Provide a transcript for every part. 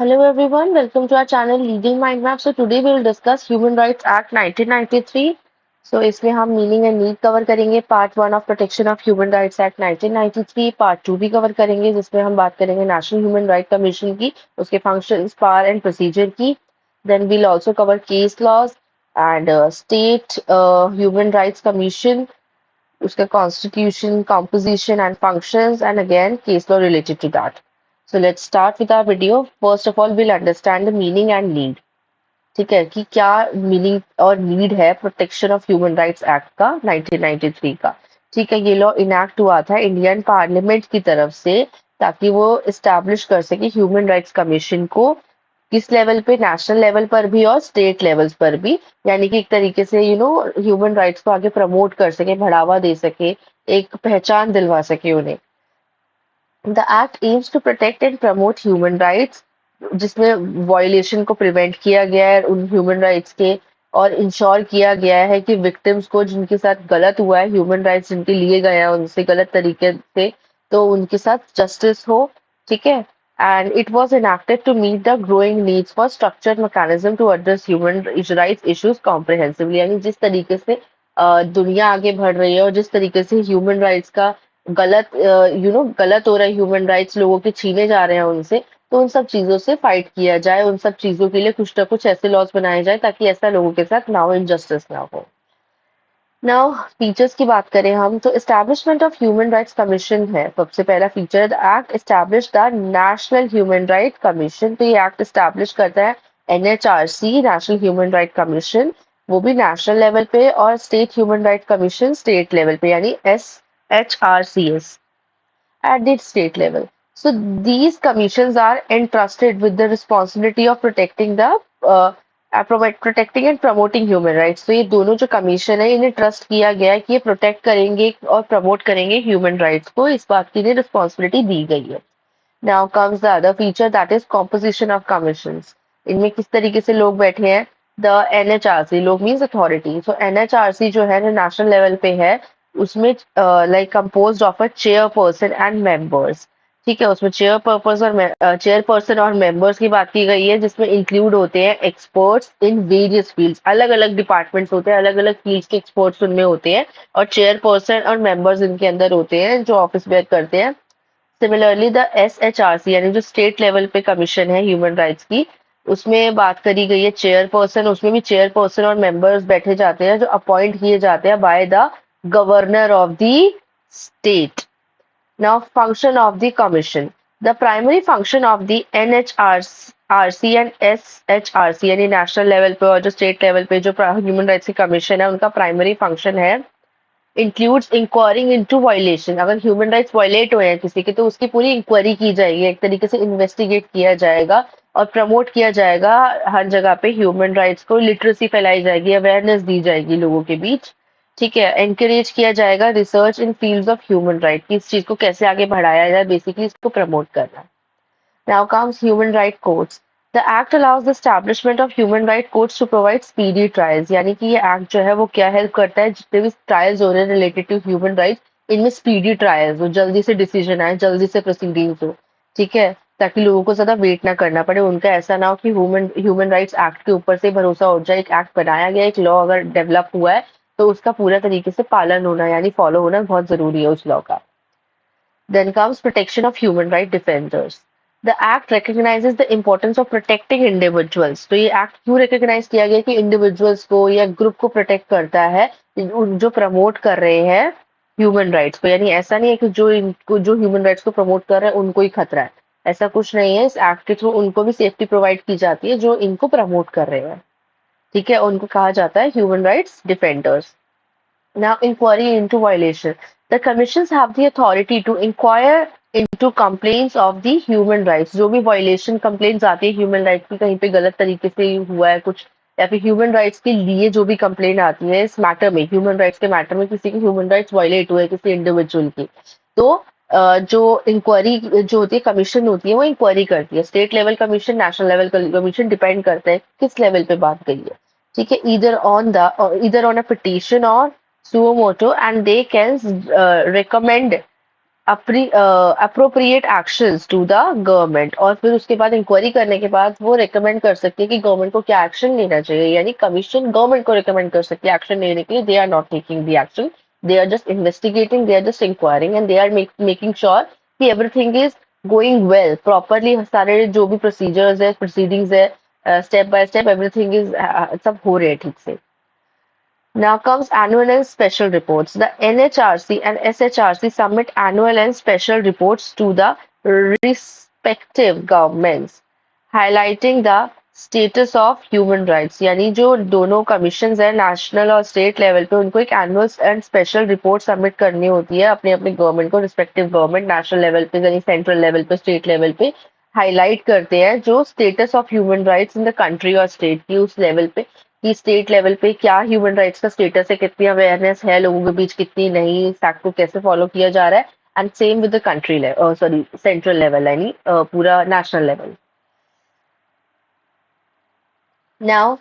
Hello everyone, welcome to our channel Legal Mind Map. So today we will discuss Human Rights Act 1993. So इसमें हम meaning and need cover करेंगे, part one of protection of human rights act 1993, part two भी cover करेंगे जिसमें हम बात करेंगे national human right commission की, उसके फंक्शंस, पावर एंड प्रोसीजर की. Then we'll also cover case laws and state human rights commission, उसका constitution, composition and functions, and again case law related to that. So let's start with our video. First of all, we'll understand the meaning and need. ठीक है कि क्या meaning और need है protection of human rights act का 1993 का. ठीक है, ये लॉ इनैक्ट हुआ था इंडियन पार्लियामेंट की तरफ से ताकि वो इस्टेब्लिश कर सके ह्यूमन राइट्स कमीशन को किस लेवल पे, नेशनल लेवल पर भी और स्टेट लेवल्स पर भी. यानी कि एक तरीके से ह्यूमन राइट्स को आगे प्रमोट कर सके, बढ़ावा दे सके, एक पहचान दिलवा सके उन्हें. The act aims to protect and promote human rights, जिसमें वायलेशन को प्रिवेंट किया गया है उन ह्यूमन राइट्स के, और इंश्योर किया गया है कि विक्टिम्स को जिनके साथ गलत हुआ है, ह्यूमन राइट्स जिनके लिए गए हैं उनसे गलत तरीके से, तो उनके साथ जस्टिस हो. ठीक है. And it was enacted to meet the growing needs for structured mechanism to address human rights issues comprehensively. यानी जिस तरीके से दुनिया आगे बढ़ रही है और जिस तरीके से ह्यूमन राइट्स का गलत हो रहा है, ह्यूमन राइट्स लोगों के छीने जा रहे हैं उनसे, तो उन सब चीजों से फाइट किया जाए, उन सब चीजों के लिए कुछ ना कुछ ऐसे लॉज बनाए जाए ताकि ऐसा लोगों के साथ ना हो, इनजस्टिस ना हो. नाउ फीचर्स की बात करें हम तो establishment of human rights commission है सबसे पहला feature. The act establish the national human right commission. तो ये एक्ट एस्टैब्लिश करता है NHRC, national human right commission, वो भी नेशनल लेवल पे, और state human right commission state level पे, यानी SHRCS at the state level. So these commissions are entrusted with the responsibility of protecting the protecting and promoting human rights. तो ये दोनों जो कमीशन है इन्हें ट्रस्ट किया गया है कि ये प्रोटेक्ट करेंगे और प्रमोट करेंगे ह्यूमन राइट्स को, इस बात की इन्हें रिस्पॉन्सिबिलिटी दी गई है. Now comes the other feature, that is composition of commissions. इनमें किस तरीके से लोग बैठे हैं. द एनएचआरसी, लोग मीन्स अथॉरिटी. सो एनएचआरसी जो है नेशनल लेवल पे है, उसमें like composed of a chairperson and members. ठीक है, उसमें चेयरपर्सन और मेंबर्स की बात की गई है, जिसमें इंक्लूड होते हैं एक्सपर्ट्स इन वेरियस फील्ड्स. अलग अलग डिपार्टमेंट्स होते हैं, अलग अलग फील्ड्स के एक्सपर्ट्स उनमें होते हैं, और चेयरपर्सन और मेंबर्स इनके अंदर होते हैं जो ऑफिस बेयर करते हैं. सिमिलरली द SHRC, यानी जो स्टेट लेवल पे कमीशन है ह्यूमन राइट्स की, उसमें बात करी गई है चेयरपर्सन. उसमें भी चेयरपर्सन और मेंबर्स बैठे जाते हैं जो अपॉइंट किए जाते हैं by the governor of the state. Now function of the commission. The primary function of the NHRC and SHRC, यानी नेशनल लेवल पे और जो स्टेट लेवल पे जो ह्यूमन राइट्स की कमीशन है, उनका प्राइमरी फंक्शन है इंक्लूड्स इंक्वायरिंग इनटू वायलेशन. अगर ह्यूमन राइट्स वायलेट हुए हैं किसी के, तो उसकी पूरी इंक्वायरी की जाएगी, एक तरीके से इन्वेस्टिगेट किया जाएगा और प्रमोट किया जाएगा हर जगह पे. ह्यूमन राइट्स को लिटरेसी फैलाई जाएगी, अवेयरनेस दी जाएगी लोगों के बीच. ठीक है, एनकरेज किया जाएगा research in fields of human right, कि इस चीज को कैसे आगे बढ़ाया जाए, बेसिकली इसको प्रमोट करना. Now comes human right courts. The act allows the establishment of human right courts to provide speedy trials. यानी कि ये एक्ट जो है वो क्या हेल्प करता है, जितने भी ट्रायल्स हो रहे हैं रिलेटेड टू ह्यूमन राइट्स, इनमें स्पीडी ट्रायल्स हो, जल्दी से डिसीजन आए, जल्दी से प्रोसीडिंग्स हो. ठीक है, ताकि लोगों को ज्यादा वेट ना करना पड़े, उनका ऐसा ना हो कि ह्यूमन ह्यूमन राइट्स एक्ट के ऊपर से भरोसा उठ जाए. एक एक्ट बनाया गया, एक लॉ अगर डेवलप हुआ है, तो उसका पूरा तरीके से पालन होना यानी फॉलो होना बहुत जरूरी है उस लॉ का. Then comes protection of human right defenders. The act recognizes the importance of protecting individuals. तो ये एक्ट क्यों रिकॉग्नाइज किया गया कि इंडिविजुअल्स को या ग्रुप को प्रोटेक्ट करता है जो प्रमोट कर रहे हैं ह्यूमन राइट्स को. यानी ऐसा नहीं है कि जो ह्यूमन राइट्स को प्रमोट कर रहे हैं उनको ही खतरा है, ऐसा कुछ नहीं है. इस एक्ट के थ्रू उनको भी सेफ्टी प्रोवाइड की जाती है जो इनको प्रमोट कर रहे हैं. ठीक है, उनको कहा जाता है human rights defenders. Now, inquiry into violation. The commissions have the authority to inquire into complaints of the human rights. जो भी violation complaints आती है human rights की, कहीं पे गलत तरीके से हुआ है कुछ, या फिर human rights के लिए जो भी complaint आती है इस मैटर में, human rights के मैटर में किसी की human rights violate हुए किसी इंडिविजुअल की, तो जो इंक्वायरी जो होती है, कमीशन होती है, वो इंक्वायरी करती है. State level commission, national level commission, depend करता है किस लेवल पे बात गई है. ठीक है, either on a petition or suo motu, and they can recommend appropriate actions to the government, और फिर उसके बाद इंक्वायरी करने के बाद वो रिकमेंड कर सकती है कि गवर्नमेंट को क्या एक्शन लेना चाहिए, यानी कमीशन गवर्नमेंट को रिकमेंड कर सकती है एक्शन लेने के लिए. They are not taking the action, they are just investigating, they are just inquiring and they are making sure कि everything is going well properly. सारे जो भी प्रोसीजर्स है, प्रोसीडिंग्स है, step by step everything is सब हो रहे हैं ठीक से. Now comes annual and special reports. The NHRC and SHRC submit annual and special reports to the respective governments, highlighting the status of human rights. यानी जो दोनों कमीशन है नेशनल और स्टेट लेवल पे, उनको एक annual and special report submit करनी होती है अपने अपने गवर्नमेंट को. रिस्पेक्टिव गवर्नमेंट नेशनल लेवल पे यानी सेंट्रल लेवल पे, स्टेट लेवल पे हाईलाइट करते हैं जो status of human rights in the country और स्टेट की उस लेवल पे, कि स्टेट लेवल पे क्या ह्यूमन राइट्स का स्टेटस है, कितनी अवेयरनेस है लोगों के बीच, कितनी नहीं, इस एक्ट को कैसे फॉलो किया जा रहा है. And same with the country level, sorry central level यानी पूरा national level. Now,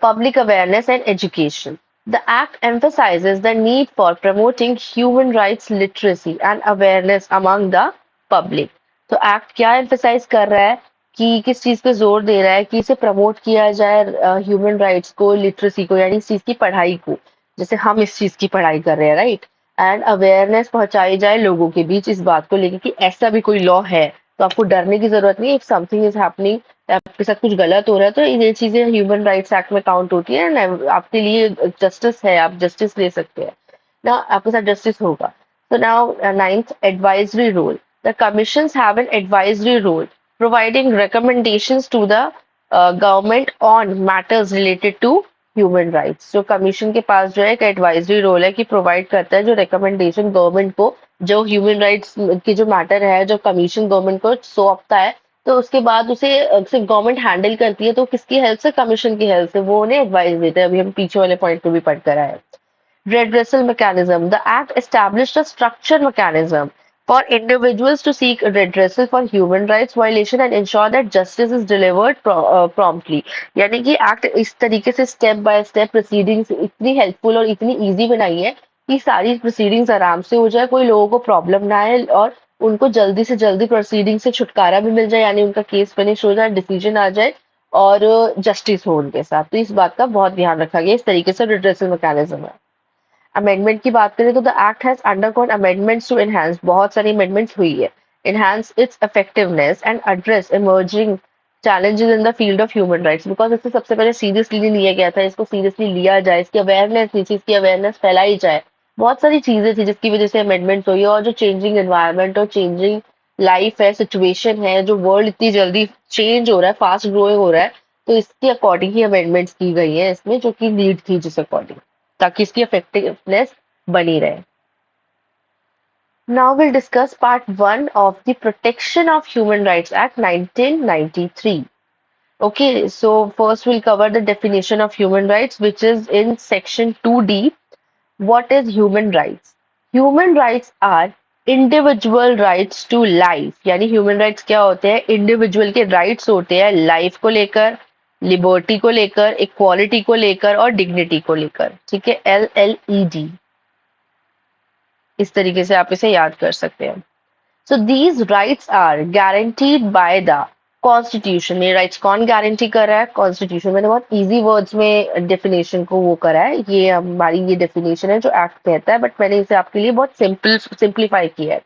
public awareness and education. The Act emphasizes the need for promoting human rights literacy and awareness among the public. तो act क्या emphasize कर रहा है कि किस चीज पे जोर दे रहा है कि इसे प्रमोट किया जाए ह्यूमन राइट्स को, लिटरेसी को, यानी इस चीज की पढ़ाई को, जैसे हम इस चीज की पढ़ाई कर रहे हैं, राइट. एंड अवेयरनेस पहुंचाई जाए लोगों के बीच इस बात को लेकर कि ऐसा भी कोई लॉ है तो आपको डरने की जरूरत नहीं. इफ समथिंग इज हैपनिंग, आपके साथ कुछ गलत हो रहा है, तो ये चीजें ह्यूमन राइट्स एक्ट में काउंट होती है एंड आपके लिए जस्टिस है, आप जस्टिस ले सकते हैं ना, आपके साथ जस्टिस होगा. तो now ninth, advisory role. The commissions have an advisory role providing recommendations to the government on matters related to human rights. जो कमीशन के पास जो है एक एडवाइजरी रोल है कि प्रोवाइड करता है जो रिकमेंडेशन गवर्नमेंट को, जो ह्यूमन राइट्स की जो मैटर है, जो कमीशन गवर्नमेंट को सौंपता है, तो उसके बाद उसे सिर्फ गवर्नमेंट हैंडल करती है, तो किसकी हेल्प से, कमीशन की हेल्प से वो उन्हें एडवाइस देते हैं. अभी हम पीछे वाले पॉइंट पे भी पढ़ कर आए. Redressal mechanism. The Act established a structured mechanism for individuals to seek redressal for human rights violation and ensure that justice is delivered promptly. यानी कि एक्ट इस तरीके से स्टेप बाय स्टेप प्रोसीडिंग्स इतनी हेल्पफुल और इतनी इजी बनाई है कि सारी प्रोसीडिंग्स आराम से हो जाए, कोई लोगों को प्रॉब्लम ना आए और उनको जल्दी से जल्दी प्रोसीडिंग से छुटकारा भी मिल जाए, यानी उनका केस फिनिश हो जाए, डिसीजन आ जाए और जस्टिस हो उनके साथ. तो इस बात का बहुत ध्यान रखा गया. इस तरीके से रिड्रेसल मैकेनिज्म है. अमेंडमेंट की बात करें तो the act has undergone amendments to enhance, बहुत सारी अमेंडमेंट्स हुई है, enhance its effectiveness and address emerging challenges in the field of human rights. Because इससे सबसे पहले सीरियसली नहीं लिया गया था, इसको सीरियसली लिया जाए, इसकी अवेयरनेस थी, इसकी अवेयरनेस फैलाई जाए, बहुत सारी चीजें थी जिसकी वजह से अमेंडमेंट हुई है. और जो चेंजिंग एनवायरनमेंट और चेंजिंग लाइफ है, सिचुएशन है, जो वर्ल्ड इतनी जल्दी चेंज हो रहा है, फास्ट ग्रोइंग हो रहा है, तो इसके अकॉर्डिंग ही अमेंडमेंट्स की गई है इसमें, जो कि नीड थी जिस अकॉर्डिंग, ताकि इसकी इफेक्टिवनेस बनी रहे. Now we'll discuss part 1 of the Protection of Human Rights Act 1993. Okay, so first we'll cover the definition of human rights, which is in section 2D. What is human rights? Human rights are individual rights to life. यानी human rights क्या होते हैं? Individual के rights होते हैं life को लेकर, liberty को लेकर, equality को लेकर और dignity को लेकर. ठीक है, LLED. इस तरीके से आप इसे याद कर सकते हैं. So these rights are guaranteed by the constitution. ये राइट्स कौन गारंटी कर रहा है? कॉन्स्टिट्यूशन. मैंने बहुत इजी वर्ड्स में डेफिनेशन को वो करा है, ये हमारी ये डेफिनेशन है जो एक्ट कहता है, बट मैंने इसे आपके लिए बहुत सिंप्लीफाई किया है.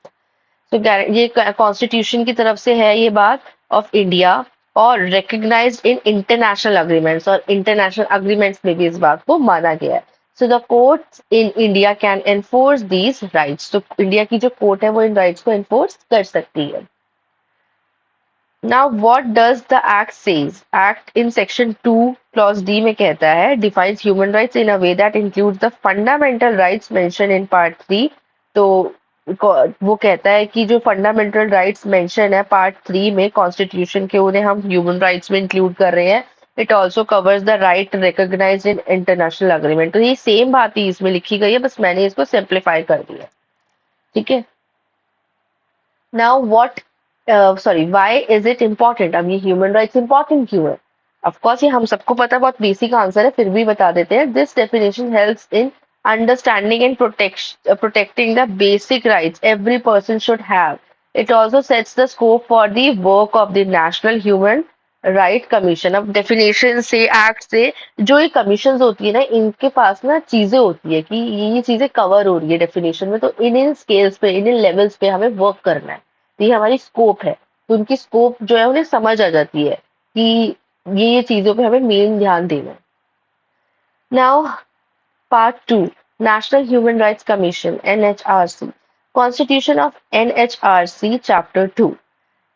तो ये कॉन्स्टिट्यूशन की तरफ से है ये बात ऑफ इंडिया, और रिकग्नाइज्ड इन इंटरनेशनल अग्रीमेंट्स, और इंटरनेशनल अग्रीमेंट्स में भी इस बात को माना गया है. So the courts in India can enforce these rights. तो इंडिया की जो कोर्ट है वो इन राइट्स को एनफोर्स कर सकती है. Now what does the act says? Act in section 2 clause D में कहता है defines human rights in a way that includes the fundamental rights mentioned in part 3. तो वो कहता है कि जो फंडामेंटल राइट्स मेंशन है पार्ट 3 में कॉन्स्टिट्यूशन के, उन्हें हम ह्यूमन राइट्स में इंक्लूड कर रहे हैं. It also covers the right recognised in international agreement. तो ये सेम बात ही इसमें लिखी गई है, बस मैंने इसको सिंप्लीफाई कर दिया. ठीक है. Now what sorry why is it important? अब ये ह्यूमन राइट्स इंपॉर्टेंट क्यों है? ऑफकोर्स ये हम सबको पता, बहुत बेसिक आंसर है, फिर भी बता देते हैं. This definition helps in understanding and protecting the basic rights every person should have. It also sets the scope for the work of the National Human Right Commission. अब डेफिनेशन से act से जो ये कमीशन होती है ना, इनके पास ना चीजें होती है कि ये चीजें कवर हो रही है डेफिनेशन में, तो इन स्केल्स पे, इन लेवल्स पे हमें वर्क करना है, तो ये हमारी स्कोप है। तो उनकी स्कोप जो है उन्हें समझ आ जाती है कि ये चीजों पे हमें मेन ध्यान देना है। Now Part 2, National Human Rights Commission (NHRC). Constitution of NHRC, Chapter 2.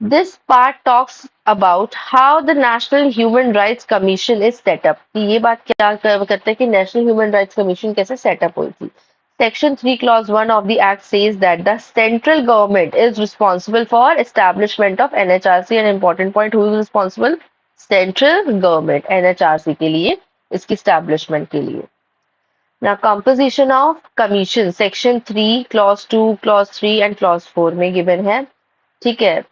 This part talks about how the National Human Rights Commission is set up. कि ये बात क्या करते हैं कि National Human Rights Commission कैसे set up हुई थी. Section 3, Clause 1 of the Act says that the central government is responsible for establishment of NHRC. An important point, who is responsible? Central government, NHRC के लिए, इसकी establishment के लिए. Now, composition of commission, section 3, clause 2, clause 3 and clause 4 में given है. ठीक है,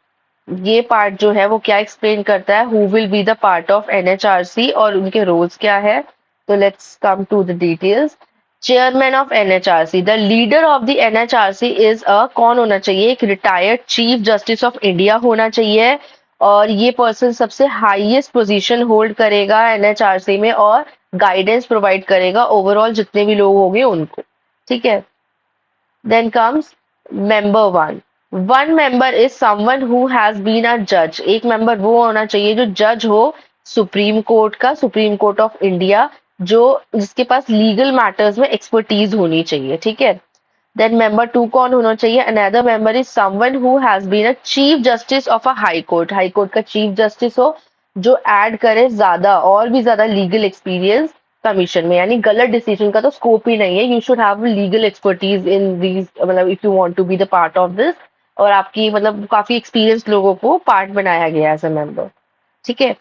ये पार्ट जो है वो क्या एक्सप्लेन करता है, who will be the part of NHRC और उनके रोल्स क्या है. तो let's come to the details. Chairman of NHRC, the leader of the NHRC is a, कौन होना चाहिए, एक retired chief justice of India होना चाहिए, और ये पर्सन सबसे हाईएस्ट पोजीशन होल्ड करेगा एनएचआरसी में और गाइडेंस प्रोवाइड करेगा ओवरऑल जितने भी लोग होंगे उनको. ठीक है. Then comes member one. One member is someone who has been a जज. एक मेंबर वो होना चाहिए जो जज हो सुप्रीम कोर्ट का, सुप्रीम कोर्ट ऑफ इंडिया, जो जिसके पास लीगल मैटर्स में एक्सपर्टीज होनी चाहिए. ठीक है. देन मेंबर टू कौन होना चाहिए, another member is someone who has been a chief justice of a high court. High court का चीफ जस्टिस हो जो ऐड करे ज्यादा और भी ज्यादा लीगल एक्सपीरियंस कमीशन में, यानी गलत डिसीजन का तो स्कोप ही नहीं है. You should have legal expertise in these, मतलब if you want to be the part of this, और आपकी मतलब काफी एक्सपीरियंस लोगों को पार्ट बनाया गया एज अ मेंबर. ठीक है.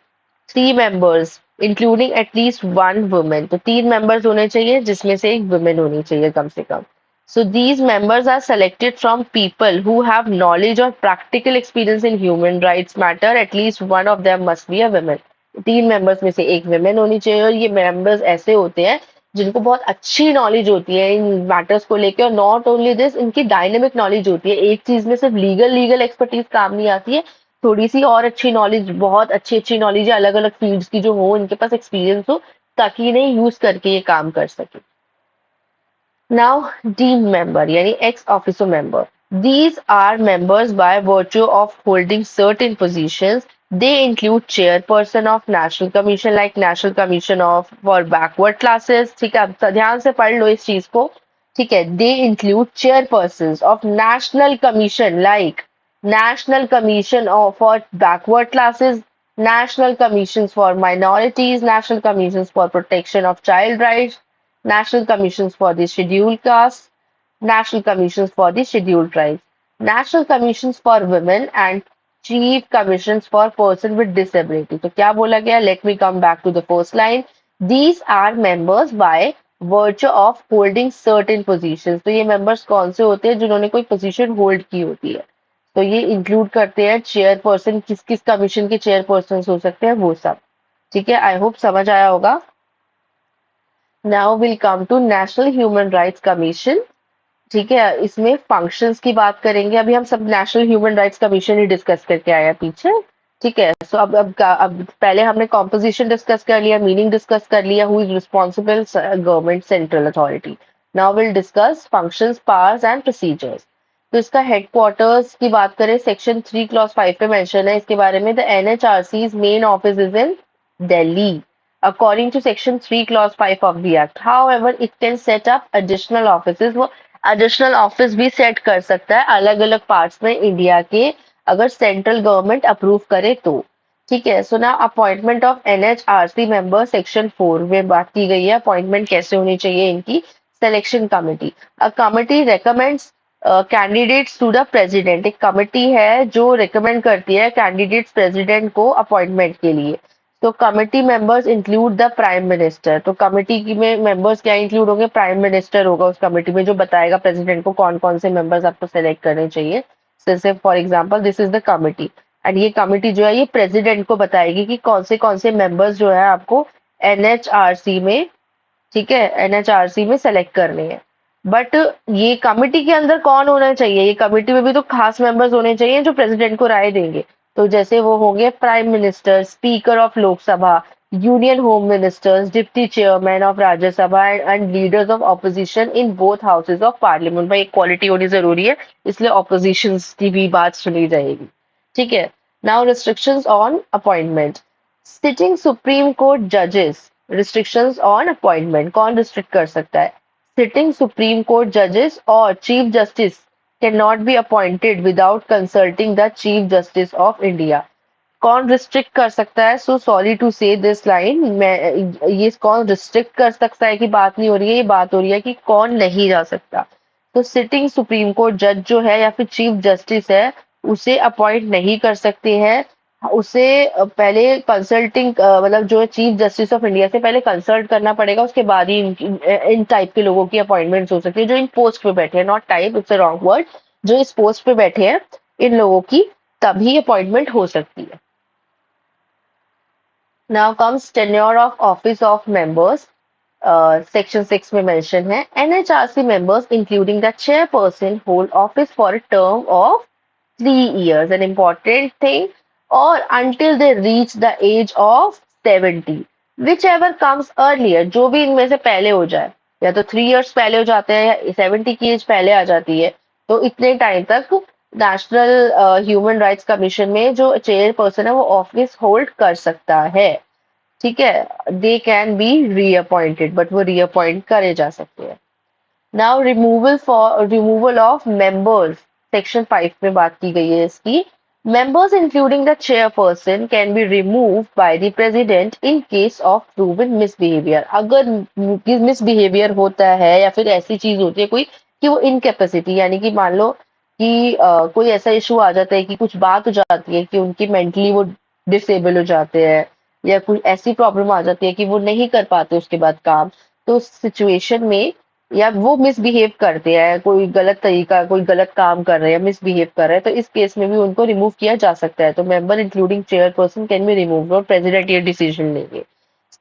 Three members including at least one women. तो तीन मेंबर्स होने चाहिए जिसमें से एक वुमेन होनी चाहिए कम से कम. So these members are selected from people who have knowledge or practical experience in human rights matter. At least one of them must be a woman. तीन मेंबर्स में से एक women होनी चाहिए, और ये मेंबर्स ऐसे होते हैं जिनको बहुत अच्छी नॉलेज होती है इन मैटर्स को लेके, और नॉट ओनली दिस, इनकी डायनेमिक नॉलेज होती है. एक चीज में सिर्फ लीगल एक्सपर्टीज काम नहीं आती है, थोड़ी सी और अच्छी नॉलेज, बहुत अच्छी नॉलेज है अलग अलग फील्ड्स की जो हो, इनके पास एक्सपीरियंस हो, ताकि इन्हें यूज करके ये काम कर सके. Now, deemed member, yani ex officio member. These are members by virtue of holding certain positions. They include chairperson of National Commission, like National Commission of for backward classes. ठीक है, अब ध्यान से पढ़ लो इस चीज को. ठीक है. They include chairpersons of National Commission, like National Commission for backward classes, National Commissions for minorities, National Commissions for protection of child rights, National Commissions for the Scheduled Castes, National Commissions for the Scheduled Tribes, National Commissions for Women, and Chief Commissions for Person with Disability. तो क्या बोला गया? Let me come back to the first line. These are members by virtue of holding certain positions. तो ये members कौन से होते हैं जिन्होंने कोई position hold की होती है. तो ये इंक्लूड करते हैं चेयरपर्सन, किस किस कमीशन के चेयरपर्सन हो सकते हैं वो सब. ठीक है. आई होप समझ आया होगा. Now will come to national human rights commission. ठीक है. इसमें फंक्शंस की बात करेंगे. अभी हम सब नेशनल ह्यूमन राइट्स कमीशन ही डिस्कस करके आए हैं पीछे. ठीक है. सो अब पहले हमने कॉम्पोजिशन डिस्कस कर लिया, मीनिंग डिस्कस कर लिया, who is responsible, government central authority. Now will discuss functions, powers and procedures. तो इसका हेडक्वार्टर्स की बात करें, सेक्शन 3 क्लॉज 5 पे मेंशन है इसके बारे में. The NHRC's main office is in Delhi according to section 3 clause 5 of the act. However, it can set up additional offices. वो additional office भी set कर सकता है अलग अलग parts में इंडिया के, अगर सेंट्रल गवर्नमेंट अप्रूव करे तो. ठीक है. सो ना appointment of NHRC member, section 4 में बात की गई है अपॉइंटमेंट कैसे होनी चाहिए इनकी. Selection committee. A committee recommends candidates to the president. एक कमिटी है जो रिकमेंड करती है कैंडिडेट्स प्रेसिडेंट को अपॉइंटमेंट के लिए. तो committee members include the prime minister. तो कमिटी की में मेंबर्स क्या इंक्लूड होंगे, प्राइम मिनिस्टर होगा उस कमिटी में जो बताएगा प्रेसिडेंट को कौन कौन से मेंबर्स आपको सेलेक्ट करने चाहिए. जैसे for example this is the committee, and ये कमिटी जो है ये प्रेसिडेंट को बताएगी कि कौन से मेंबर्स जो है आपको एनएचआरसी में ठीक है, एनएचआरसी में सेलेक्ट करने हैं। बट ये कमिटी के अंदर कौन होना चाहिए, ये कमिटी में भी तो खास मेंबर्स होने चाहिए जो प्रेसिडेंट को राय देंगे। तो जैसे वो होंगे prime minister, speaker of Lok Sabha, union home ministers, deputy chairman of Rajya Sabha and leaders of opposition in both houses of parliament. भाई इक्वालिटी होनी जरूरी है, इसलिए ऑपोजिशन की भी बात सुनी जाएगी। ठीक है, now restrictions on appointment. Sitting supreme court जजेस, रिस्ट्रिक्शंस ऑन अपॉइंटमेंट, कौन रिस्ट्रिक्ट कर सकता है? सिटिंग सुप्रीम कोर्ट जजेस और chief justice can not be appointed without consulting the chief justice of India. कौन रिस्ट्रिक्ट कर सकता है? सो सॉरी टू से दिस लाइन, मैं ये कौन रिस्ट्रिक्ट कर सकता है कि बात नहीं हो रही है, ये बात हो रही है कि कौन नहीं जा सकता। तो सिटिंग सुप्रीम कोर्ट जज जो है या फिर चीफ जस्टिस है, उसे अपॉइंट नहीं कर सकते हैं। उसे पहले कंसल्टिंग मतलब जो है चीफ जस्टिस ऑफ इंडिया से पहले कंसल्ट करना पड़ेगा, उसके बाद ही इन टाइप के लोगों की अपॉइंटमेंट्स हो सकती है जो इन पोस्ट पे बैठे हैं, not type, it's a wrong word, जो इस पोस्ट पे बैठे हैं इन लोगों की तभी अपॉइंटमेंट हो सकती है। Now comes tenure of office of members. Section 6 में मेंशन है, NHRC members including the chairperson hold office for a term of 3 years, an important thing, or until they reach the age of 70, whichever comes earlier, जो भी इनमें से पहले हो जाए, या तो 3 years पहले हो जाते हैं या 70 की एज पहले आ जाती है, तो इतने टाइम तक नेशनल ह्यूमन राइट्स कमीशन में जो चेयरपर्सन है वो ऑफिस होल्ड कर सकता है। ठीक है, they can be reappointed, but वो रीअपॉइंट करे जा सकते हैं। Now removal of members, section 5 में बात की गई है इसकी। Members including the chairperson can be remove by the president in case of proven misbehaviour. अगर मिसबिहेवियर होता है या फिर ऐसी चीज होती है कोई कि वो इनकेपेसिटी, यानी कि मान लो कि कोई ऐसा इशू आ जाता है कि कुछ बात हो जाती है कि उनकी मेंटली वो डिसेबल हो जाते हैं, या कोई ऐसी प्रॉब्लम आ जाती है कि वो नहीं कर पाते उसके बाद काम, तो उस सिचुएशन में, या वो मिसबिहेव करते हैं, कोई गलत तरीका, कोई गलत काम कर रहे हैं, मिसबिहेव कर रहे हैं, तो इस केस में भी उनको रिमूव किया जा सकता है। तो member including chairperson can be remove और प्रेसिडेंट ये डिसीजन लेंगे।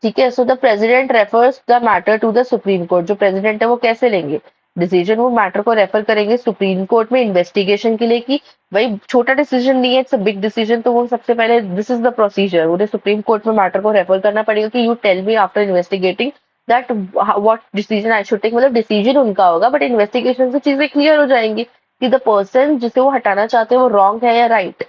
ठीक है, so the president refers the matter to the Supreme Court. जो प्रेसिडेंट है वो कैसे लेंगे डिसीजन? वो मैटर को रेफर करेंगे सुप्रीम कोर्ट में इन्वेस्टिगेशन के लिए कि भाई छोटा डिसीजन नहीं है, इट्स अ बिग डिसीजन, तो वो सबसे पहले दिस इज द प्रोसीजर, उन्हें सुप्रीम कोर्ट में मैटर को रेफर करना पड़ेगा कि you tell me after investigating that what decision I should take. मतलब डिसीजन उनका होगा बट इन्वेस्टिगेशन से चीजें क्लियर हो जाएंगी कि द पर्सन जिसे वो हटाना चाहते हैं वो रॉन्ग है या right.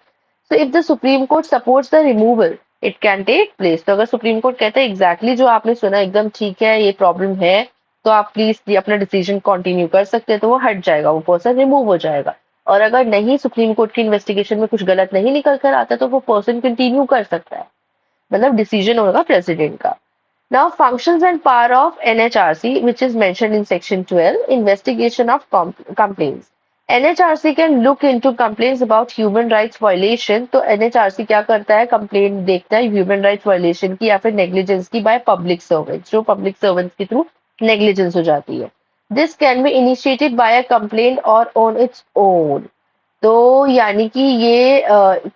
So if the Supreme Court supports the removal it can take place. तो अगर सुप्रीम कोर्ट कहते हैं एग्जैक्टली जो आपने सुना एकदम ठीक है, ये प्रॉब्लम है, तो आप प्लीज ये अपना डिसीजन कंटिन्यू कर सकते हैं, तो वो हट जाएगा, वो पर्सन रिमूव हो जाएगा। और अगर नहीं, सुप्रीम कोर्ट की इन्वेस्टिगेशन में कुछ गलत नहीं निकल कर आता, तो वो पर्सन कंटिन्यू कर सकता है, मतलब डिसीजन होगा प्रेसिडेंट का। Now, functions and power of NHRC, which is mentioned in Section 12, investigation of complaints. NHRC can look into complaints about human rights violation. तो NHRC क्या करता है? कंप्लेंट देखता है ह्यूमन राइट्स वायलेशन की या फिर नेग्लिजेंस की बाय पब्लिक सर्वेंट्स, जो पब्लिक सर्वेंट्स के थ्रू नेग्लिजेंस हो जाती है। This can be initiated by a complaint और ऑन इट्स ओन। तो यानी कि ये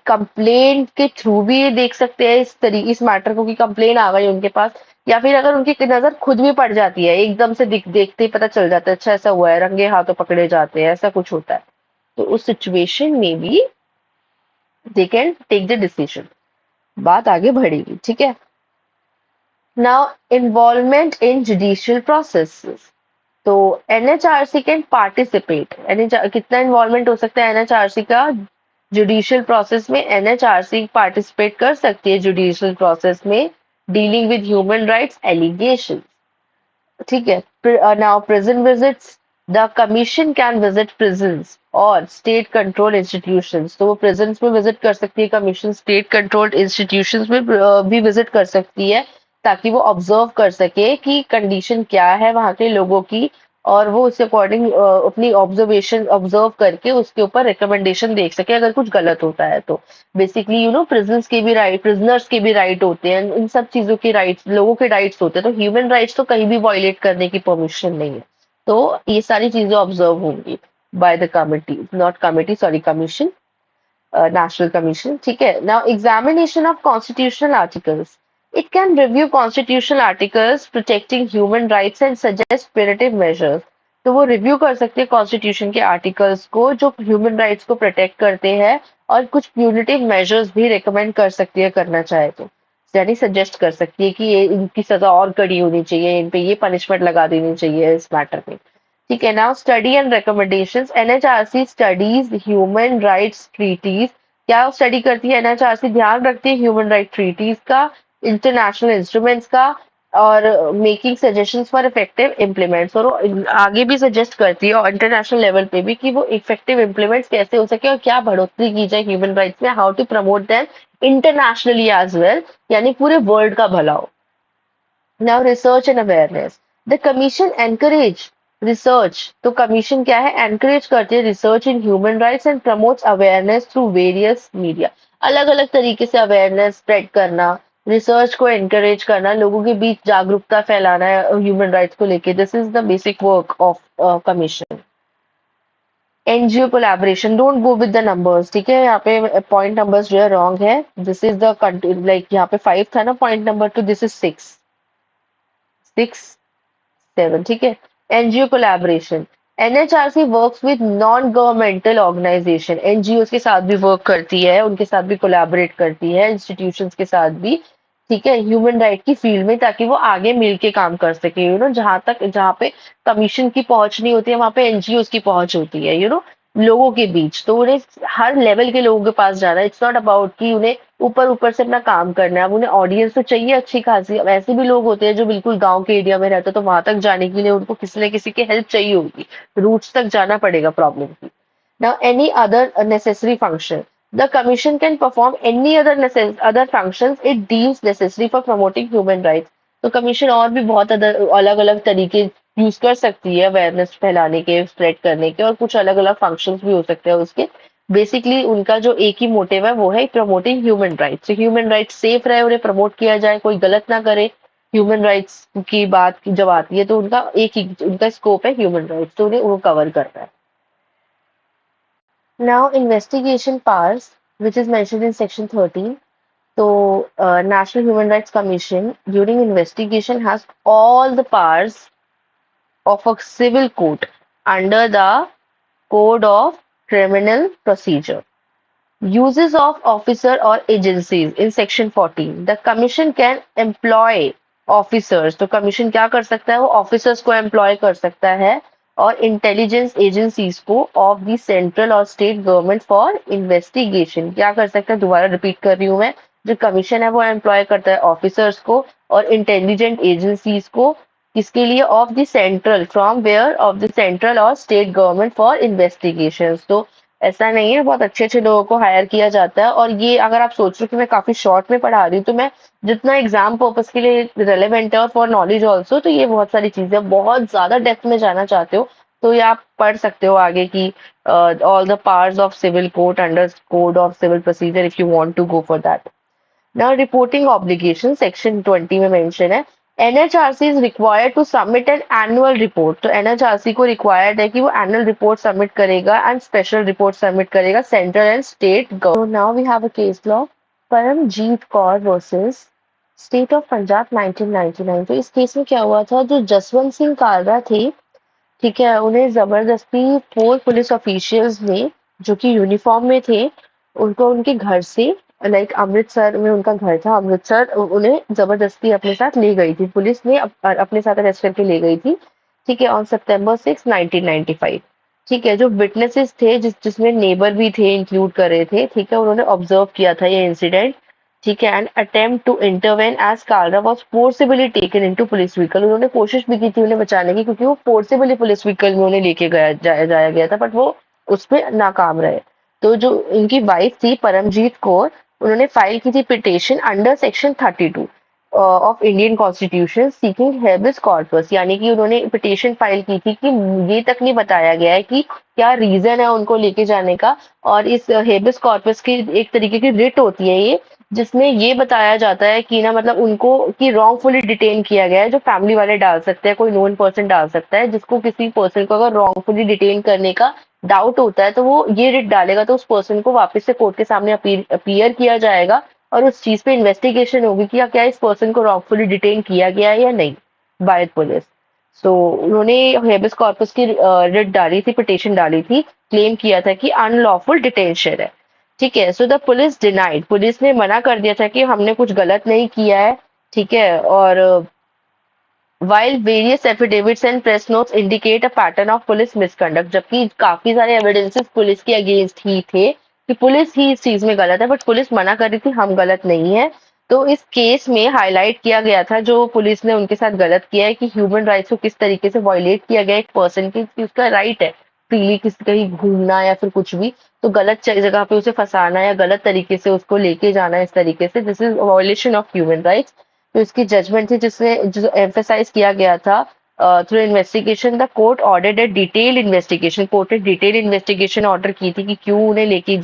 कंप्लेंट के थ्रू भी ये देख सकते हैं इस मैटर को कि कंप्लेंट आ गई उनके पास, या फिर अगर उनकी नजर खुद भी पड़ जाती है, एकदम से देखते ही पता चल जाता है अच्छा ऐसा हुआ है, रंगे हाथों पकड़े जाते हैं, ऐसा कुछ होता है, तो उस सिचुएशन में भी they can take the decision, बात आगे बढ़ेगी। ठीक है, now involvement in judicial process. तो एनएचआरसी कैन पार्टिसिपेट, कितना इन्वॉल्वमेंट हो सकता है एनएचआरसी का जुडिशियल प्रोसेस में? एनएचआरसी पार्टिसिपेट कर सकती है जुडिशियल प्रोसेस में dealing with human rights allegation. ठीक है, now prison visits, the commission can visit prisons और स्टेट कंट्रोल इंस्टीट्यूशंस। तो वो प्रिजन्स में विजिट कर सकती है कमीशन, स्टेट कंट्रोल्ड इंस्टीट्यूशंस में भी विजिट कर सकती है, ताकि वो ऑब्जर्व कर सके कि कंडीशन क्या है वहां के लोगों की, और वो उसके अकॉर्डिंग अपनी ऑब्जर्वेशन ऑब्जर्व करके उसके ऊपर रिकमेंडेशन देख सके अगर कुछ गलत होता है तो। बेसिकली प्रिजनर्स के भी राइट होते हैं, इन सब चीजों के राइट्स, लोगों के राइट्स होते हैं, तो ह्यूमन राइट्स तो कहीं भी वायलेट करने की परमिशन नहीं है। तो ये सारी चीजें ऑब्जर्व होंगी by the committee, not committee, sorry, commission, national commission. ठीक है, now examination of constitutional articles. It can review constitutional articles protecting human rights and suggest punitive measures. तो वो रिव्यू कर सकती है कॉन्स्टिट्यूशन के आर्टिकल्स को जो ह्यूमन राइट्स को प्रोटेक्ट करते हैं, और कुछ प्यूनिटिव मेजर्स भी रिकमेंड कर सकती है करना चाहे तो, यानी सजेस्ट कर सकती है कि ये इनकी सजा और कड़ी होनी चाहिए, इन पे ये पनिशमेंट लगा देनी चाहिए इस मैटर में। ठीक है, now study and recommendations. NHRC studies human rights treaties. क्या स्टडी करती है एनएचआरसी? ध्यान रखती है ह्यूमन राइट ट्रीटीज का, इंटरनेशनल इंस्ट्रूमेंट्स का, और making suggestions for effective implements. और वो आगे भी सजेस्ट करती है और इंटरनेशनल लेवल पे भी कि वो इफेक्टिव इम्प्लीमेंट्स कैसे हो सके और क्या बढ़ोतरी की जाए ह्यूमन राइट्स में, how to promote them internationally as well, यानी पूरे वर्ल्ड का भला हो। Now research and awareness. The commission encourage research. तो कमीशन क्या है? एनकरेज करती है research in human rights and promotes awareness through various media. अलग अलग तरीके से अवेयरनेस स्प्रेड करना, रिसर्च को एनकरेज करना, लोगों के बीच जागरूकता फैलाना है ह्यूमन राइट्स को लेके। This is the basic work of commission. NGO collaboration. Don't go with the numbers, ठीक है? यहाँ पे पॉइंट नंबर्स जो है रॉन्ग है। दिस इज द लाइक यहाँ पे 5 था ना पॉइंट नंबर, तो दिस इज 6 7, ठीक है? NGO collaboration. NHRC works with non governmental organisation. NGO के साथ भी वर्क करती है, उनके साथ भी कोलैबोरेट करती है, इंस्टीट्यूशंस के साथ भी, ठीक है, ह्यूमन राइट की फील्ड में, ताकि वो आगे मिल के काम कर सके। जहाँ पे कमीशन की पहुंच नहीं होती है, वहां पे एनजीओ की पहुंच होती है, लोगों के बीच। तो उन्हें हर लेवल के लोगों के पास जाना है। इट्स नॉट अबाउट कि उन्हें ऊपर ऊपर से अपना काम करना है। अब उन्हें ऑडियंस तो चाहिए अच्छी खासी। अब ऐसे भी लोग होते हैं जो बिल्कुल गांव के एरिया में रहते हैं, तो वहां तक जाने के लिए उनको किसी न किसी की हेल्प चाहिए होगी, रूट्स तक जाना पड़ेगा प्रॉब्लम की। Now, any other necessary function. The Commission can perform any other functions it deems necessary for promoting human rights. तो कमीशन और भी बहुत अलग अलग तरीके यूज कर सकती है अवेयरनेस फैलाने के, स्प्रेड करने के, और कुछ अलग अलग फंक्शंस भी हो सकते हैं उसके। बेसिकली उनका जो एक ही मोटिव है वो है promoting human rights. Human rights safe रहे, उन्हें प्रमोट किया जाए, कोई गलत ना करे। ह्यूमन राइट्स की बात जब आती है तो उनका एक ही उनका स्कोप है ह्यूमन राइट्स, तो उन्हें वो कवर करना है। Now, investigation powers, which is mentioned in section 13. So, National Human Rights Commission during investigation has all the powers of a civil court under the Code of Criminal Procedure. Uses of officer or agencies in section 14. The commission can employ officers. तो commission क्या कर सकता है? वो officers को employ कर सकता है, और इंटेलिजेंस एजेंसीज को ऑफ द सेंट्रल और स्टेट गवर्नमेंट फॉर इन्वेस्टिगेशन क्या कर सकता है? दोबारा रिपीट कर रही हूँ मैं। जो कमीशन है वो एम्प्लॉय करता है ऑफिसर्स को और इंटेलिजेंट एजेंसीज को, किसके लिए? Of the central, from where? Of the central और स्टेट गवर्नमेंट फॉर इन्वेस्टिगेशन। तो ऐसा नहीं है, बहुत अच्छे अच्छे लोगों को हायर किया जाता है। और ये अगर आप सोच रहे हो कि मैं काफी शॉर्ट में पढ़ा रही हूँ, तो मैं जितना एग्जाम पर्पस के लिए रेलेवेंट है और फॉर नॉलेज ऑल्सो, तो ये बहुत सारी चीजें, बहुत ज्यादा डेप्थ में जाना चाहते हो तो ये आप पढ़ सकते हो आगे की all the powers of civil court under code of civil procedure if you want to go for that. Now reporting obligation section 20 में मेंशन है। NHRC is required to submit an annual report. तो NHRC को required है कि वो annual report submit करेगा and special report submit करेगा central and state government. Now we have a case law, Paramjit Kaur versus state of Punjab 1999। तो इस केस में क्या हुआ था? जो जसवंत सिंह कालरा थे, ठीक है, उन्हें जबरदस्ती 4 पुलिस ऑफिशियल्स ने, जो कि यूनिफॉर्म में थे, उनको उनके घर से, लाइक अमृतसर में उनका घर था, अमृतसर, उन्हें जबरदस्ती अपने साथ ले गई थी पुलिस ने, अपने साथ अरेस्ट करके ले गई थी, ठीक है, ऑन सितंबर 6 1995। ठीक है, जो विटनेसेस थे, जिसमें नेबर भी थे, इंक्लूड कर रहे थे, ठीक है, उन्होंने ऑब्जर्व किया था ये इंसिडेंट, ठीक है, and attempt to intervene as Kalra was forcibly taken into police vehicle. उन्होंने कोशिश भी की थी उन्हें बचाने की, क्योंकि वो फोर्सिबली पुलिस व्हीकल में उन्हें लेके जाया गया था, बट वो उसमें नाकाम रहे। तो जो इनकी वाइफ थी परमजीत कौर, उन्होंने फाइल की थी petition under section 32 of Indian constitution seeking habeas corpus, यानी कि उन्होंने पिटिशन फाइल की थी कि ये तक नहीं बताया गया है कि क्या रीजन है उनको लेके जाने का। और इस हेबिस कॉर्पस की एक तरीके की रिट होती है ये, जिसमें ये बताया जाता है कि ना, मतलब उनको कि रॉन्गफुली डिटेन किया गया है, जो फैमिली वाले डाल सकते हैं, कोई नोन पर्सन डाल सकता है, जिसको किसी पर्सन को अगर रॉन्गफुली डिटेन करने का डाउट होता है तो वो ये रिट डालेगा, तो उस पर्सन को वापस से कोर्ट के सामने अपीयर किया जाएगा और उस चीज पे इन्वेस्टिगेशन होगी कि क्या इस पर्सन को रॉन्गफुली डिटेन किया गया है या नहीं बाय पुलिस। सो उन्होंने हेबियस कॉर्पस की रिट डाली थी, पिटिशन डाली थी, क्लेम किया था कि अनलॉफुल डिटेंशन है। ठीक है, so the police denied, police ने मना कर दिया था कि हमने कुछ गलत नहीं किया है। ठीक है, और while various affidavits and press notes indicate a pattern of police misconduct, जबकि काफी सारे एविडेंसेस पुलिस के अगेंस्ट ही थे कि पुलिस ही इस चीज में गलत है, बट पुलिस मना कर रही थी हम गलत नहीं है। तो इस केस में हाईलाइट किया गया था जो पुलिस ने उनके साथ गलत किया है कि ह्यूमन राइट्स को किस तरीके से वायलेट किया गया एक पर्सन की, कि उसका राइट है फ्रीली किसी कहीं घूमना या फिर कुछ भी, तो गलत जगह पे उसे फंसाना या गलत तरीके से उसको लेके जाना इस तरीके से, this is violation of human rights. तो इसकी जजमेंट थी जिसमें जो एम्फेसाइज किया गया था through investigation the court ordered A detail investigation, court ने डिटेल इन्वेस्टिगेशन ऑर्डर की थी कि क्यों उन्हें लेके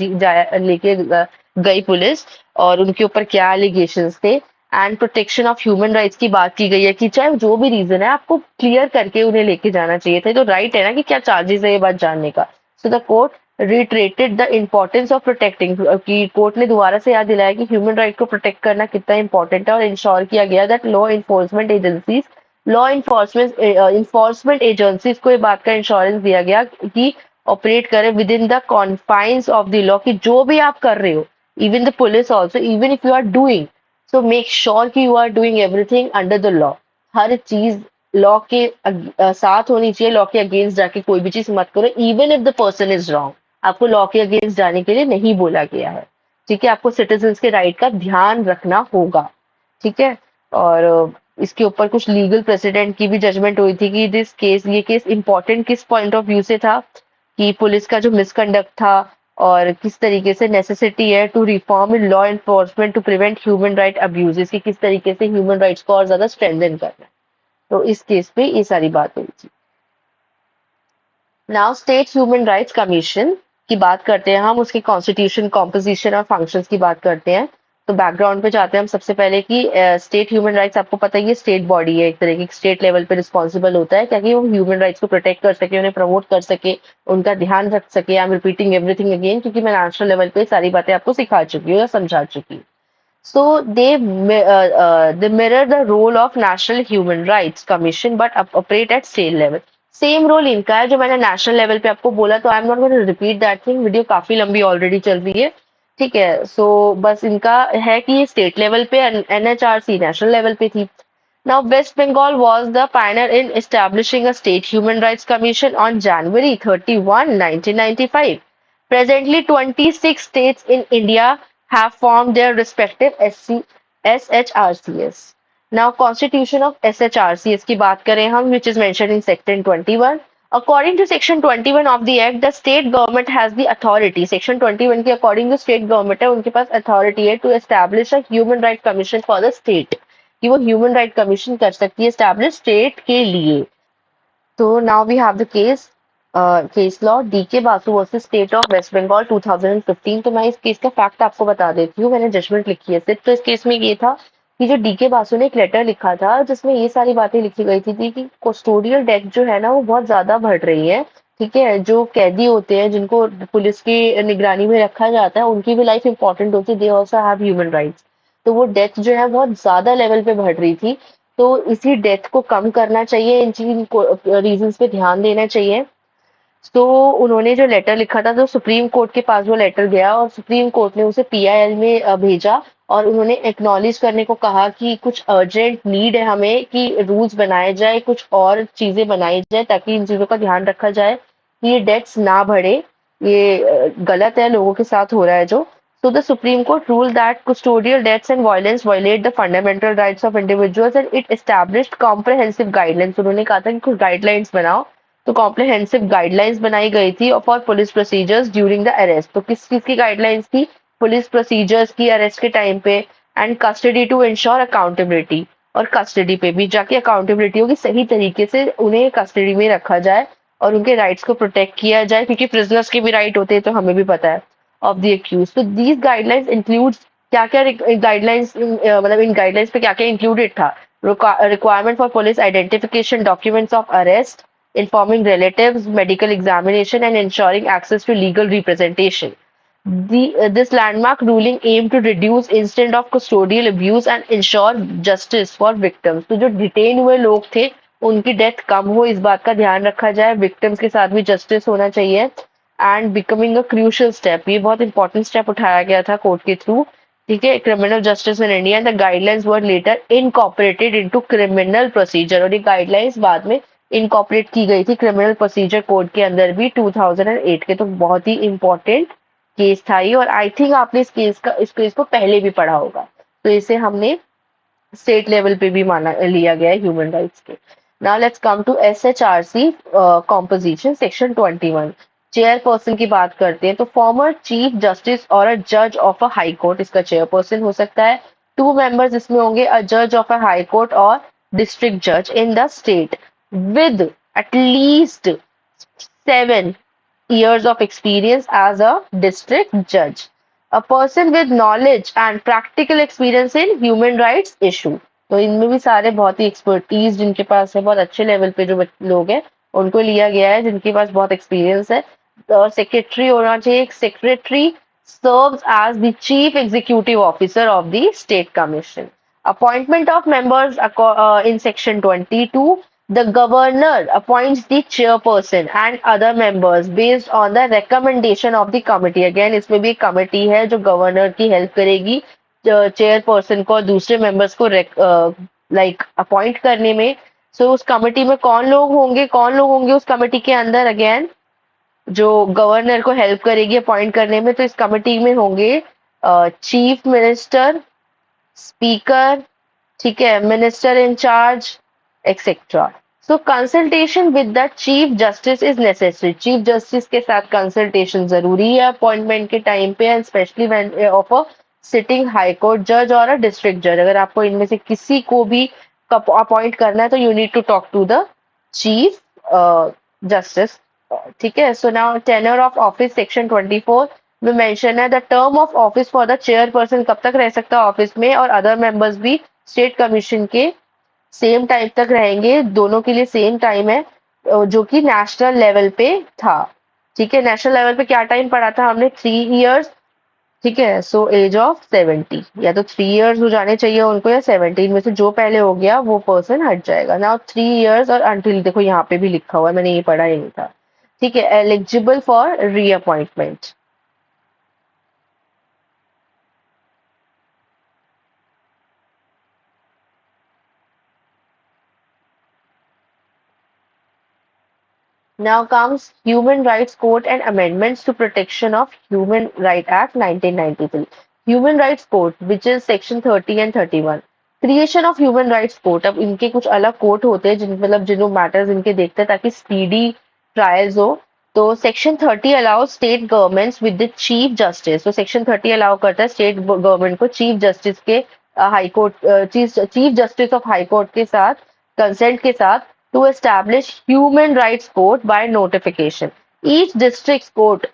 गई पुलिस और उनके ऊपर क्या एलिगेशंस थे। And protection of human rights की बात की गई है कि चाहे जो भी रीजन है आपको क्लियर करके उन्हें लेके जाना चाहिए था, तो राइट है ना कि क्या चार्जेस है ये बात जानने का। So the court reiterated the importance of protecting, कि कोर्ट ने दोबारा से याद दिलाया कि ह्यूमन राइट को प्रोटेक्ट करना कितना इंपॉर्टेंट है, और इंश्योर किया गया दैट लॉ इन्फोर्समेंट एजेंसीज को ये बात का इंश्योरेंस दिया गया कि ऑपरेट करे within the confines of the law, कि जो भी आप कर रहे हो, even the police also, even if you are doing, so make sure कि you are doing everything under the law. हर चीज लॉ के साथ होनी चाहिए, लॉ के अगेंस्ट जाके कोई भी चीज मत करो, even if the person is wrong. आपको लॉ के अगेंस्ट जाने के लिए नहीं बोला गया है। ठीक है, आपको सिटीजन्स के राइट का ध्यान रखना होगा। ठीक है, और इसके ऊपर कुछ लीगल प्रेसिडेंट की भी जजमेंट हुई थी कि ये केस इंपॉर्टेंट किस पॉइंट ऑफ व्यू से था, कि पुलिस का जो मिसकंडक्ट था और किस तरीके से नेसेसिटी है to reform in law enforcement to prevent human right abuses, की किस तरीके से ह्यूमन राइट्स को और ज्यादा स्ट्रेंथन करना है। तो इस केस पे ये सारी बात हुई थी। Now state human rights commission की बात करते हैं हम, उसके कॉन्स्टिट्यूशन, कॉम्पोजिशन और फंक्शंस की बात करते हैं। तो बैकग्राउंड पे जाते हैं हम सबसे पहले कि स्टेट ह्यूमन राइट्स, आपको पता है ये स्टेट बॉडी है, एक तरह की स्टेट लेवल पे रिस्पॉन्सिबल होता है ताकि वो ह्यूमन राइट्स को प्रोटेक्ट कर सके, उन्हें प्रमोट कर सके, उनका ध्यान रख सके। I am repeating everything again क्योंकि मैं नेशनल लेवल पे सारी बातें आपको सिखा चुकी हूँ या समझा चुकी हूँ। So they mirror the role of National Human Rights Commission but operate at state level. Same role इनका है जो मैंने नेशनल लेवल पे आपको बोला, तो I am not going to repeat that thing, video काफी लंबी ऑलरेडी चल रही है। ठीक है, सो बस इनका है कि ये स्टेट लेवल पे, एनएचआरसी नेशनल लेवल पे थी। Now, West Bengal was the pioneer in establishing a state human rights commission on January 31, 1995. Presently, 26 states in India have formed their respective SHRCS. Now, Constitution of SHRCS की बात करें हम, which is mentioned in Section 21. According to Section 21 of the Act, the state government has the authority. Section 21 के according to state government है, उनके पास authority है to establish a human right commission for the state. कि वो human right commission कर सकती है establish state के लिए। तो now we have the case law DK Basu versus state of West Bengal 2015। तो मैं इस केस का फैक्ट आपको बता देती हूँ, मैंने जजमेंट लिखी है सिर्फ। तो इस केस में ये था कि जो डीके बासु ने एक लेटर लिखा था जिसमें ये सारी बातें लिखी गई थी कि कस्टोडियल डेथ जो है ना वो बहुत ज्यादा बढ़ रही है। ठीक है, जो कैदी होते हैं जिनको पुलिस की निगरानी में रखा जाता है उनकी भी लाइफ इंपॉर्टेंट होती है, they also have human rights. तो वो डेथ जो है बहुत ज्यादा लेवल पे बढ़ रही थी, तो इसी डेथ को कम करना चाहिए, इन चीज रीजंस पे ध्यान देना चाहिए। तो उन्होंने जो लेटर लिखा था तो सुप्रीम कोर्ट के पास वो लेटर गया और सुप्रीम कोर्ट ने उसे पीआईएल में भेजा और उन्होंने एक्नॉलेज करने को कहा कि कुछ अर्जेंट नीड है हमें कि रूल्स बनाए जाए, कुछ और चीजें बनाई जाए ताकि इन चीजों का ध्यान रखा जाए कि ये डेथ्स ना बढ़े, ये गलत है लोगों के साथ हो रहा है जो। So the Supreme Court ruled that custodial deaths and violence violate the fundamental rights of individuals and it established comprehensive guidelines. उन्होंने कहा था कि कुछ गाइडलाइंस बनाओ, तो कॉम्प्रिहेंसिव गाइडलाइंस बनाई गई थी for police procedures during the arrest. तो किस चीज की गाइडलाइंस थी? पुलिस प्रोसीजर्स की अरेस्ट के टाइम पे, and custody to ensure accountability, और कस्टडी पे भी जाके अकाउंटेबिलिटी होगी, सही तरीके से उन्हें कस्टडी में रखा जाए और उनके राइट्स को प्रोटेक्ट किया जाए क्योंकि प्रिजनर्स के भी राइट होते हैं, तो हमें भी पता है ऑफ द एक्यूज। तो दीज गाइडलाइंस इंक्लूड्स क्या क्या गाइडलाइंस, मतलब इन गाइडलाइंस पे क्या क्या इंक्लूडेड था? Requirement for police identification, documents of arrest, informing relatives, medical examination, and ensuring access to legal representation. This landmark ruling aimed to reduce incident of custodial abuse and ensure justice for victims. तो जो detain हुए लोग थे उनकी death कम हो, इस बात का ध्यान रखा जाए, विक्टिम्स के साथ भी जस्टिस होना चाहिए and becoming a crucial step, ये बहुत इंपॉर्टेंट स्टेप उठाया गया था कोर्ट के थ्रू, ठीक है, criminal justice in India and the guidelines were later incorporated into criminal procedure, और ये गाइडलाइंस बाद में इनकॉर्पोरेट की गई थी क्रिमिनल प्रोसीजर कोड के अंदर भी 2008 के, तो बहुत ही इंपॉर्टेंट केस था ये, और आई थिंक आपने इस केस को पहले भी पढ़ा होगा, तो इसे हमने स्टेट लेवल पे भी माना लिया गया है ह्यूमन राइट्स के। Now let's come to SHRC composition section 21। Chairperson की बात करते हैं तो फॉर्मर चीफ जस्टिस और अ जज ऑफ अ हाई कोर्ट इसका चेयरपर्सन हो सकता है। 2 मेंबर्स इसमें होंगे, अ जज ऑफ अ हाई कोर्ट और डिस्ट्रिक्ट जज in the state with at least 7 years of experience as a district judge. A person with knowledge and practical experience in human rights issue. तो इनमें भी सारे बहुत ही एक्सपर्टीज जिनके पास है, बहुत अच्छे लेवल पे जो लोग हैं उनको लिया गया है जिनके पास बहुत एक्सपीरियंस है। और सेक्रेटरी होना चाहिए, एक secretary serves as the chief executive officer of the state commission. Appointment of members in section 22. The governor appoints the chairperson and other members based on the recommendation of the committee. Again, इसमें भी committee है जो governor की help करेगी chairperson को और दूसरे members को लाइक अपॉइंट करने में। सो उस कमेटी में कौन लोग होंगे उस कमेटी के अंदर, अगेन जो गवर्नर को हेल्प करेगी अपॉइंट करने में, तो इस कमेटी में होंगे चीफ मिनिस्टर, स्पीकर, ठीक है, minister in charge etcetera. So consultation with the chief justice is necessary, chief justice के साथ कंसल्टेशन जरूरी है अपॉइंटमेंट के टाइम पे, and specially when of a sitting high court जज और अ डिस्ट्रिक्ट जज। अगर आपको इनमें से किसी को भी अपॉइंट करना है तो you need to talk to the chief justice, ठीक है। So now tenure of office section 24 में मेंशन है the term of office for the chairperson, कब तक रह सकता है ऑफिस में, और अदर मेंबर्स भी स्टेट कमीशन के सेम टाइम तक रहेंगे, दोनों के लिए सेम टाइम है जो कि नेशनल लेवल पे था, ठीक है। नेशनल लेवल पे क्या टाइम पढ़ा था हमने, 3 years, ठीक है। सो एज ऑफ 70, या तो 3 years हो जाने चाहिए उनको या 17 में से जो पहले हो गया वो पर्सन हट जाएगा। नाउ 3 years और अंटिल, देखो यहाँ पे भी लिखा हुआ है, मैंने ये पढ़ा ही नहीं था, ठीक है। Eligible for reappointment. Now comes Human Rights Court and Amendments to Protection of Human Right Act 1993. Human Rights Court, which is section 30 and 31. Creation of Human Rights Court. अब इनके कुछ अलग कोर्ट होते हैं जिन मतलब जिन मैटर्स इनके देखते हैं ताकि स्पीडी ट्रायल्स हो। तो section 30 allow state governments with the chief justice, तो सेक्शन 30 अलाउ करता है स्टेट गवर्नमेंट को चीफ जस्टिस के high court chief justice of high court के साथ कंसेंट के साथ to establish human rights court by notification. Each district court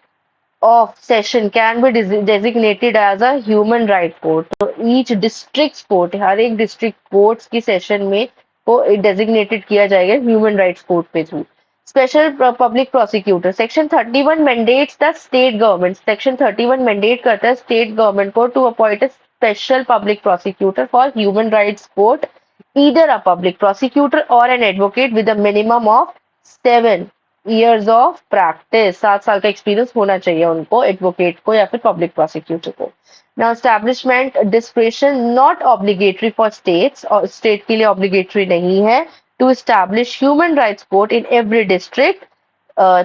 of session can be designated as a human right court. So each district court, हर एक district courts की session में को designated किया जाएगा human rights court पे through. Special public prosecutor. Section 31 mandates the state government. Section 31 mandate करता है state government को to appoint a special public prosecutor for human rights court, either a public prosecutor or an advocate with a minimum of 7 years of practice. 7 साल का experience होना चाहिए उनको, advocate को या फिर पब्लिक प्रोसिक्यूटर को। Now establishment description not obligatory for states, और स्टेट के लिए ऑब्लिगेटरी नहीं है to establish human rights court in every district,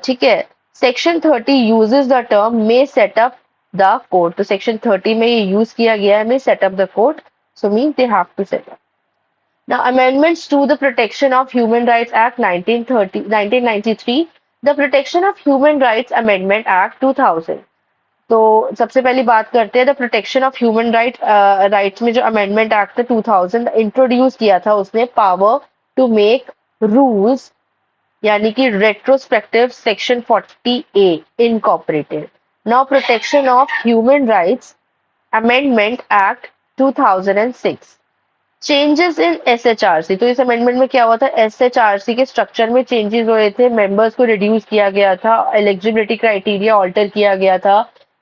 ठीक है। Section 30 uses the term may set up the court, तो सेक्शन 30 में ये यूज किया गया है may set up the court, so mean they have to set up. Now, amendments to the Protection of Human Rights Act 1993, the Protection of Human Rights Amendment Act 2000. तो सबसे पहली बात करते हैं the protection of human rights में जो amendment act 2000 introduce किया था उसने पावर टू मेक रूल्स, यानी कि retrospective section 40A incorporated. Now protection of human rights amendment act 2006, changes in SHRC. तो इस अमेंडमेंट में क्या हुआ था, एसएचआरसी के स्ट्रक्चर में चेंजेस हुए थे, मेंबर्स को रिड्यूस किया गया था, एलिजिबिलिटी क्राइटेरिया ऑल्टर किया गया था,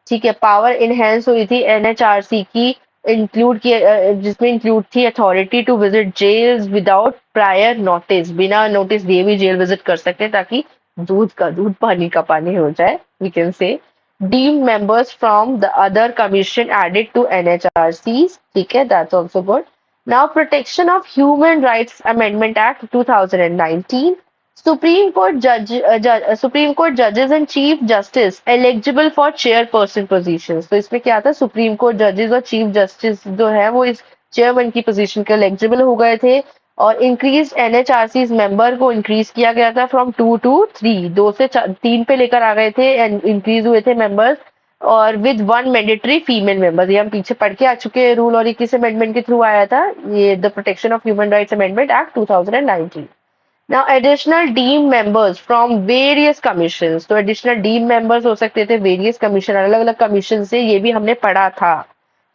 ठीक है, पावर इनहेंस हुई थी एनएचआरसी की, जिसमें इंक्लूड थी authority to visit jails without prior notice, बिना नोटिस दिए भी जेल विजिट कर सकते हैं, ताकि दूध का दूध पानी का पानी हो जाए, we can say. Deemed members from the other commission added to NHRC, ठीक है, that's also good. Now protection of human rights amendment act 2019, supreme court जजेस and chief justice eligible for chairperson positions. तो इसमें क्या था, supreme court जजेस और chief justice जो है वो इस चेयरमैन की पोजीशन के एलिजिबल हो गए थे। और इंक्रीज एनएचआरसी मेंबर को इंक्रीज किया गया था फ्रॉम 2 to 3, 2 से 3 पे लेकर आ गए थे, एंड इंक्रीज हुए थे मेंबर्स। और with one mandatory female member, ये हम पीछे पढ़ के आ चुके हैं, रूल और 21 अमेंडमेंट के थ्रू आया था ये, the protection of human rights amendment act 2019। Now additional deemed members from various commissions, तो additional deemed members हो सकते थे various commission, अलग अलग commission से, ये भी हमने पढ़ा था,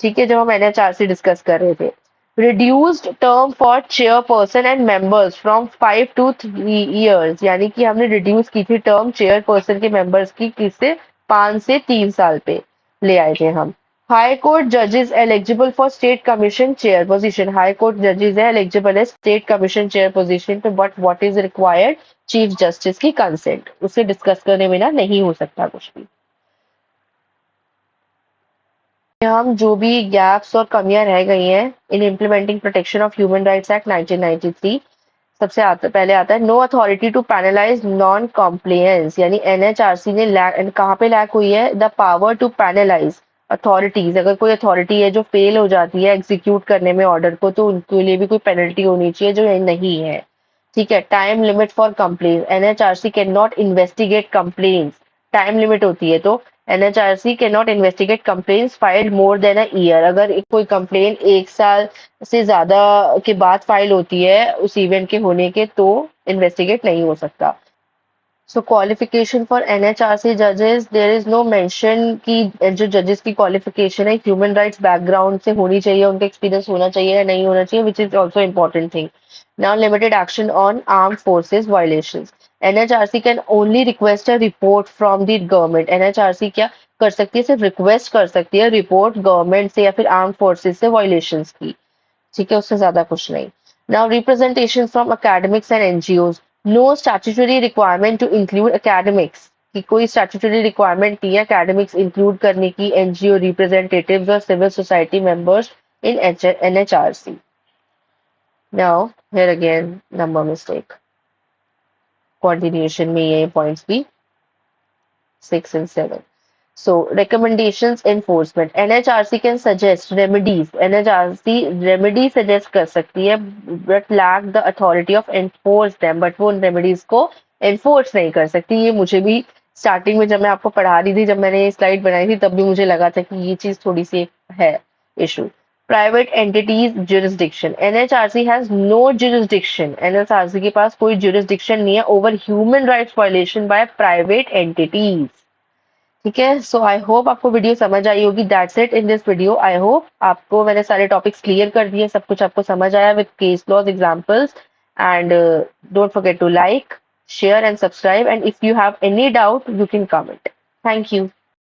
ठीक है, जब हम एनएचआरसी डिस्कस कर रहे थे। Reduced term for chairperson and members from 5 to 3 years, यानी कि हमने रिड्यूस की थी टर्म चेयरपर्सन के मेंबर्स की, किससे, 5 से 3 साल पे ले आए थे हम। हाई कोर्ट जजेस eligible for state commission chair position, high court जजेस है एलिजिबल है स्टेट कमीशन चेयर पोजीशन पे, but what is required, chief justice की कंसेंट, उसे डिस्कस करने बिना नहीं हो सकता कुछ भी। हम जो भी गैप्स और कमियां रह गई हैं in implementing protection of human rights act 1993, पहले आता है no authority to penalise non compliance, यानी एनएचआरसी ने कहाँ पे लैक हुई है, the power to penalise authorities, अगर कोई अथॉरिटी है जो फेल हो जाती है एग्जीक्यूट करने में ऑर्डर को, तो उनके लिए भी कोई पेनल्टी होनी चाहिए, जो नहीं है, ठीक है। Time limit for complain, NHRC can not investigate complain, time limit होती है, तो NHRC can not investigate complain filed more than a year, अगर कोई कंप्लेन 1 साल से ज्यादा के बाद फाइल होती है उस इवेंट के होने के, तो इन्वेस्टिगेट नहीं हो सकता। सो क्वालिफिकेशन फॉर एनएचआरसी जजेस, देयर इज नो मेंशन कि जो जजेस की क्वालिफिकेशन है ह्यूमन राइट्स बैकग्राउंड से होनी चाहिए, उनका एक्सपीरियंस होना चाहिए या नहीं होना चाहिए, which is also important thing. Now limited action on arm forces violations, NHRC can only request a report from the government, NHRC क्या कर सकती है, सिर्फ रिक्वेस्ट कर सकती है रिपोर्ट गवर्नमेंट से या फिर आर्म फोर्सेज से वायलेशंस की, ठीक है, उससे ज्यादा कुछ नहीं। Now representation from academics and NGOs, no statutory requirement to include academics, कि कोई स्टैट्यूटरी रिक्वायरमेंट नहीं है एकेडमिक्स इंक्लूड करने की, एनजीओ रिप्रेजेंटेटिव्स और civil society members in NHRC. Now here again number mistake, continuation में ये पॉइंट्स भी 6 and 7. So recommendations enforcement, NHRC can suggest remedies, NHRC remedy suggest कर सकती है, but lack the authority of enforce them, but वो उन remedies को enforce नहीं कर सकती। ये मुझे भी स्टार्टिंग में जब मैं आपको पढ़ा रही थी, जब मैंने ये स्लाइड बनाई थी, तब भी मुझे लगा था कि ये चीज थोड़ी सी है issue. Private entities jurisdiction, NHRC has no jurisdiction, NHRC के पास कोई जुरिस्डिक्शन नहीं है over human rights violation by private entities, ठीक है। सो आई होप आपको वीडियो समझ आई होगी, that's it in this video. I hope आपको मैंने सारे टॉपिक्स क्लियर कर दिए, सब कुछ आपको समझ आया with case laws examples, and don't forget to like, share and subscribe, and if you have any doubt you can comment. Thank you.